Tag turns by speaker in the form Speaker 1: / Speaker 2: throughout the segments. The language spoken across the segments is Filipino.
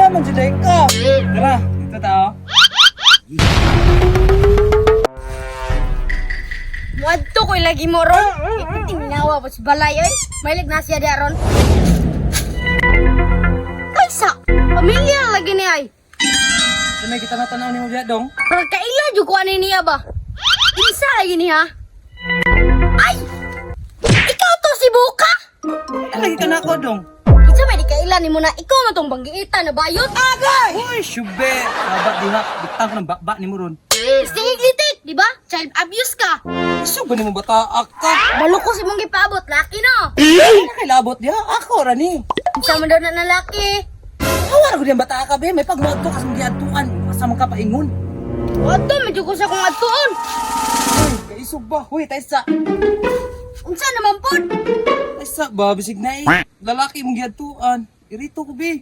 Speaker 1: man juday ka. Tara, dito tao.
Speaker 2: Wadto ko'y lagi mo ron. Tingnawa pa sa balay oy. Mahilig na siya diya ron. Kaysa, pamilya lagi ni ay.
Speaker 1: Saan may kita natanaw ni mo diya dong?
Speaker 2: Pero kaila jud ko ani niya ba? Kinsa lagi niya? Ay! Ikaw to si Buka?
Speaker 1: Ay, lagi ka na ako dong.
Speaker 2: Kinsa may di kaila ni mo na ikaw man tong banggiita na bayot? Agay!
Speaker 1: Uy, syube. Sabat diha, bitang ko ng bakba ni mo ron.
Speaker 2: Stiglitik, di ba? Child abuse ka.
Speaker 1: Iso ba ni mo bataak ka?
Speaker 2: Balukos imong gipaabot, laki no.
Speaker 1: Ay, nakilabot diha. Ako rani.
Speaker 2: Kinsa man daw na lalaki?
Speaker 1: Hawar ko diyan bataak ka be. May pagmuot ko kasong giadtuan. Asa man ka paingon.
Speaker 2: Wadto medyo ko sa kong atuon.
Speaker 1: Uy, kaisog ba? Uy, taysa.
Speaker 2: Unsa naman pod?
Speaker 1: Taysa ba? Bisig na eh. Lalaki mong giadtuan. Irito ko be.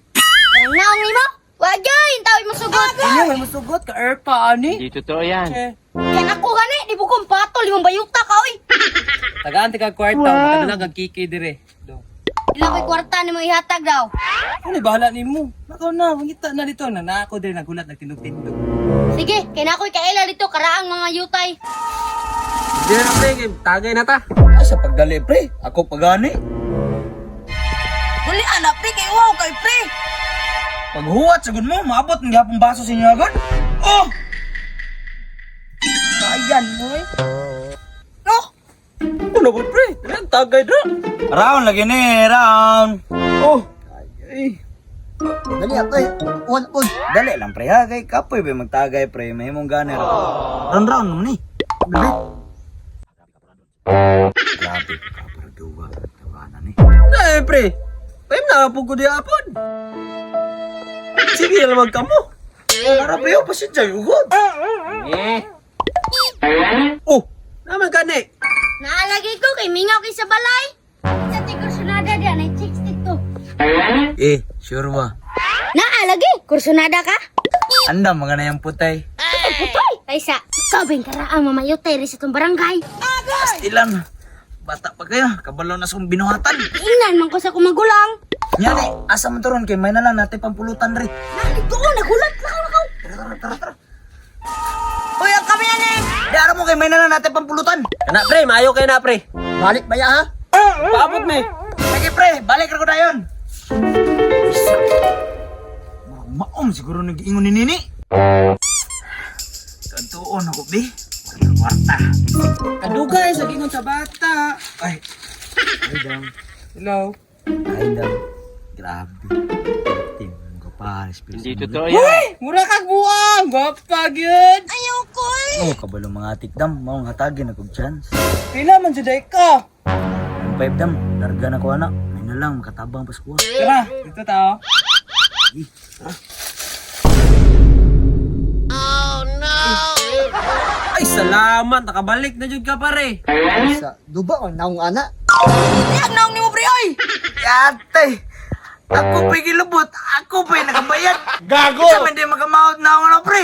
Speaker 2: Ang naong nimo? Wagay, tawid mo sugod.
Speaker 1: Kanya may masugot ka erpa ani.
Speaker 3: Hindi totoo yan.
Speaker 1: Che.
Speaker 2: Kaya ako gani, di mo kong patol, limang bayuta ka, oy.
Speaker 1: Tagaan ti ka kwarta, makadala kag kiki dire. Do.
Speaker 2: Ilang ko'y kwarta ni mo ihatag daw.
Speaker 1: Ano bahala nimo? Nakaw na, mangita na dito na ako dire nagulat nagtindog-tindog.
Speaker 2: Sige, kaya na ako'y kaila dito, karaang mga yutay.
Speaker 3: Hindi na pre, tagay na ta.
Speaker 1: Ay sa pagdali pre, ako pagani. Dali anak pre kay wow kay pre. Paghuwat sagud mo, maabot ng gapong baso sa inyo agad. Oh! Ayan mo eh. No? Ano ba pre? Dali tagay dra. Round lagi ni, round. Oh. Ay. Dali ako eh. Uwan. Dali lang pre ha. Kay kapoy ba magtagay pre. May mong gana. Round naman eh. Dali. Grabe. Kaparaduwa. Tawanan eh. Eh pre. Pwede na po ko di apod. Sige naman ka mo. Para pa yung pasensya yugod.
Speaker 3: Eh.
Speaker 1: Oh. Naman ka ni.
Speaker 2: Naalagay ko kay mingaw kay sa balay. Sa tikursunada diyan ay chicks dito.
Speaker 1: Eh, sure ba?
Speaker 2: Naalagay, kursunada ka?
Speaker 1: Anda mga na yung putay.
Speaker 2: Putoy! Kaysa, ikaw ba yung karaang mamayutay rin sa itong barangay?
Speaker 1: Ilan. Bata pa kayo. Kabalo na sa binuhatan.
Speaker 2: Ingnan man ko sa kumagulang.
Speaker 1: Nyari, asa mo turon kay may na lang natin pampulutan rin.
Speaker 2: Nalito ko, nagulat na ako.
Speaker 1: Tara. Uy, ang kami yan eh! Diara mo kay may na lang natin pampulutan.
Speaker 3: Kana pre, maayo kayo na pre.
Speaker 1: Balik ba ya ha? Paabot me. Sige pre, balik ko na yun. Maom siguro nag-iingon ni Nini. Kantuon ako, be. Warta. Kadugay sa gingon sa bata. Ay. Ay, dam. Hello. Ay, dam. Grabe. Tim, kapalis.
Speaker 3: Hindi totoo yan.
Speaker 1: Uy! Mura kag buwang! Gwapa, yun!
Speaker 2: Ayaw ko eh.
Speaker 1: Oh, kabalo mga tikdam. Maong hatagin akong chance. Pila man juday ka. Ang pipe dam. Larga na ko anak. May na lang, makatabang pas kuha. Tara, dito tao.
Speaker 3: Ay, salamat. Nakabalik na jud ka pare.
Speaker 4: Sa duba o naong ana.
Speaker 1: Yan naong ni mo, pre, oy! Yate! Ako pa'y kilubot. Ako pa'y nakabayad.
Speaker 3: Gago!
Speaker 1: Isa man di makamahot na ako na, pre.